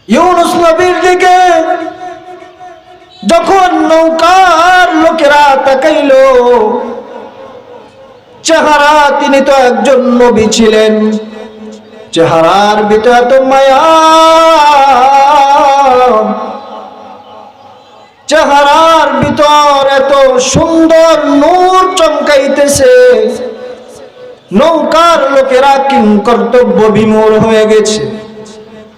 ইউনুস নবীর দিকে যখন নৌকার লোকেরা তাকাইল, চেহারা, তিনি তো একজন নবী ছিলেন, চেহারার ভিতরে এত মায়া, চেহারার ভিতর এত সুন্দর নূর চমকাইতেছে, নৌকার লোকেরা কিংকর্তব্য বিমূঢ় হয়ে গেছে।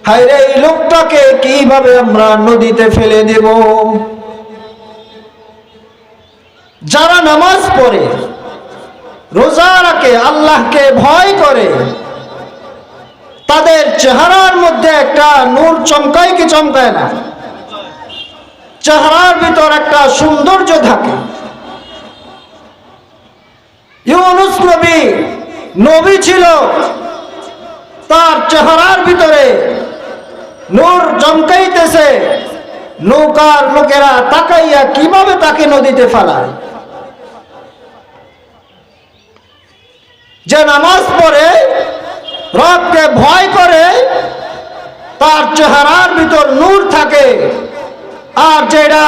হায়রে, এই লোকটাকে কিভাবে আমরা নদীতে ফেলে দেব? যারা নামাজ পড়ে, রোজা রাখে, আল্লাহকে ভয় করে, তাদের চেহারার মধ্যে একটা নূর চমকায় কি চমকায় না? চেহারার ভিতর একটা সৌন্দর্য থাকে। ইউনুস নবী নবী ছিল, তার চেহারার ভিতরে নূর চমকাইতেছে, নৌকার লোকেরা তাকাইয়া কিভাবে তাকে নদীতে ফেলায়। যে নামাজ পড়ে, রবকে ভয় করে, তার চেহারার ভিতর নূর থাকে, আর যেটা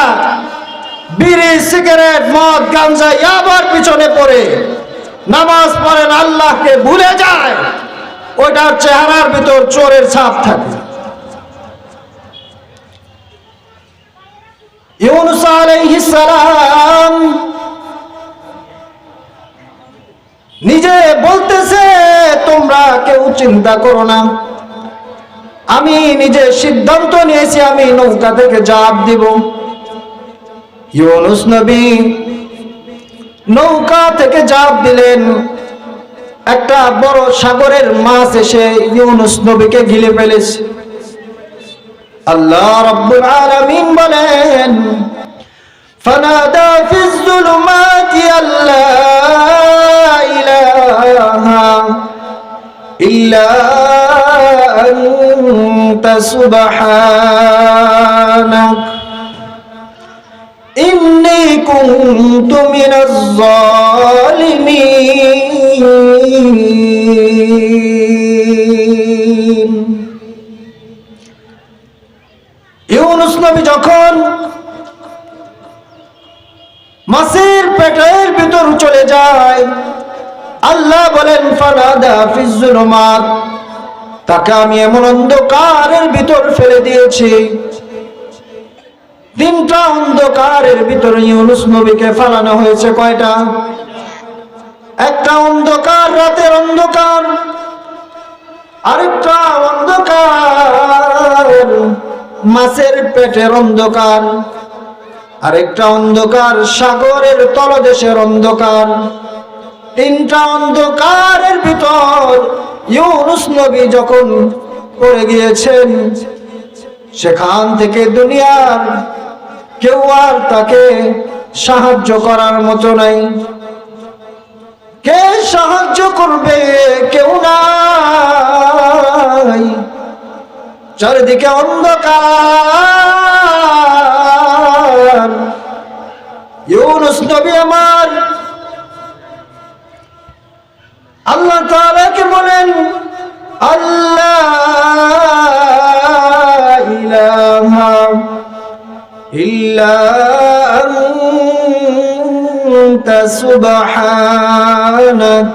বিড়ি, সিগারেট, মদ, গাঞ্জা, ইয়াবার পিছনে পড়ে নামাজ পড়েন, আল্লাহকে ভুলে যায়, ওইটার চেহারার ভিতর চোরের ছাপ থাকে। ইউনুস আলাইহিস সালাম নিজে বলতেছে, তোমরা কেউ চিন্তা করো না, আমি নিজে সিদ্ধান্ত নিয়েছি, আমি নৌকা থেকে ঝাঁপ দিব। ইউনুস নবী নৌকা থেকে ঝাঁপ দিলেন, একটা বড় সাগরের মাছ এসে ইউনুস নবীকে গিলে ফেলেছে। আল্লাহ রাব্বুল আলামিন বলেন, ফানাদা ফিজ যুলুমাতি আল্লা ইলাহা ইল্লা আনতা সুবহানাক ইন্নী কুনতু মিনাজ জালিমিন। ইউনুস নবী যখন মাছের পেটের ভিতর চলে যায়, আল্লাহ বলেন, ফানাদা ফিজ যুলুমাত, তাকে আমি এমন অন্ধকারের ভিতর ফেলে দিয়েছি। তিনটা অন্ধকারের ভিতরে ইউনুস নবীকে ফেলানো হয়েছে। কয়টা? একটা অন্ধকার, রাতের অন্ধকার, আরেকটা অন্ধকার মাছের পেটের অন্ধকার, আরেকটা অন্ধকার সাগরের তলদেশের অন্ধকার। তিনটা অন্ধকারের ভিতর ইউনুস নবী যখন পড়ে গিয়েছেন, সেখান থেকে দুনিয়ার কেউ আর তাকে সাহায্য করার মতো নাই। কে সাহায্য করবে? কেউ নাই, চারিদিকে অন্ধকার। ইউনুস নবী আমার আল্লাহ তাআলাকে বলেন, আল্লাহ ইলাহা ইল্লা আনতা সুবহানাক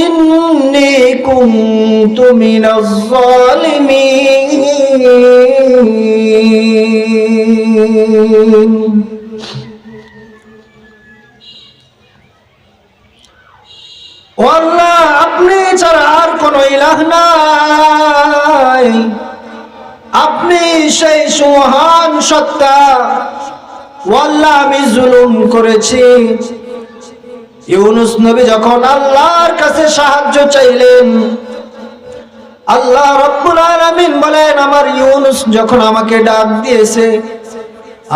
ইন্নী কুনতু মিনাজ জালিমিন। ও আল্লাহ, আপনি ছাড়া আর কোনো ইলাহ নাই, আপনি সেই সুমহান সত্তা। ও আল্লাহ, আমি জুলুম করেছি। ইউনুস নবী যখন আল্লাহর কাছে সাহায্য চাইলেন, আল্লাহ রাব্বুল আলামিন বলেন, আমার ইউনুস যখন আমাকে ডাক দিয়েছে,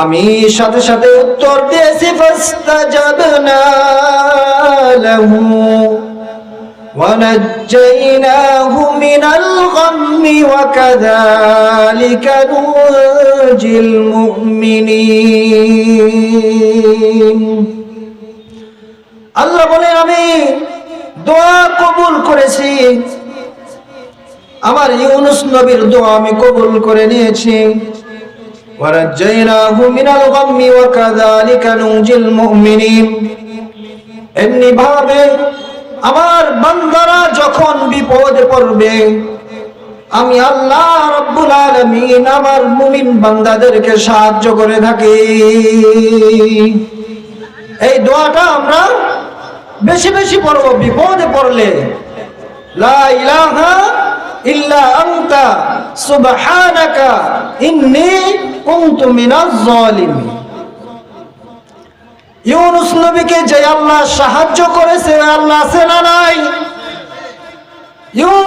আমি সাথে সাথে উত্তর দিয়েছি। ফাস্তাজাবনা লাহু ونجيناه من الغم وكذلك ننجي المؤمنين। আল্লাহ বলেন, আমি দোয়া কবুল করেছি, আমার ইউনুস নবীর দোয়া আমি কবুল করে নিয়েছি। ওয়ারাজ্জাইনাহু মিনাল গাম্মি ওয়া কাযালিকা নুজিল মুমিনিন। এমনি ভাবে আমার বান্দারা যখন বিপদে পড়বে, আমি আল্লাহ রাব্বুল আলামিন আমার মুমিন বান্দাদেরকে সাহায্য করে থাকি। এই দোয়াটা আমরা বেশি বেশি পড়ব বিপদে পড়লে। লা ইলাহা ইল্লা আনতা সুবহানাকা ইন্নী কুনতু মিনাজ জালিমিন। ইউনুস নবীকে যে আল্লাহ সাহায্য করেছে, আল্লাহ আছে না নাই?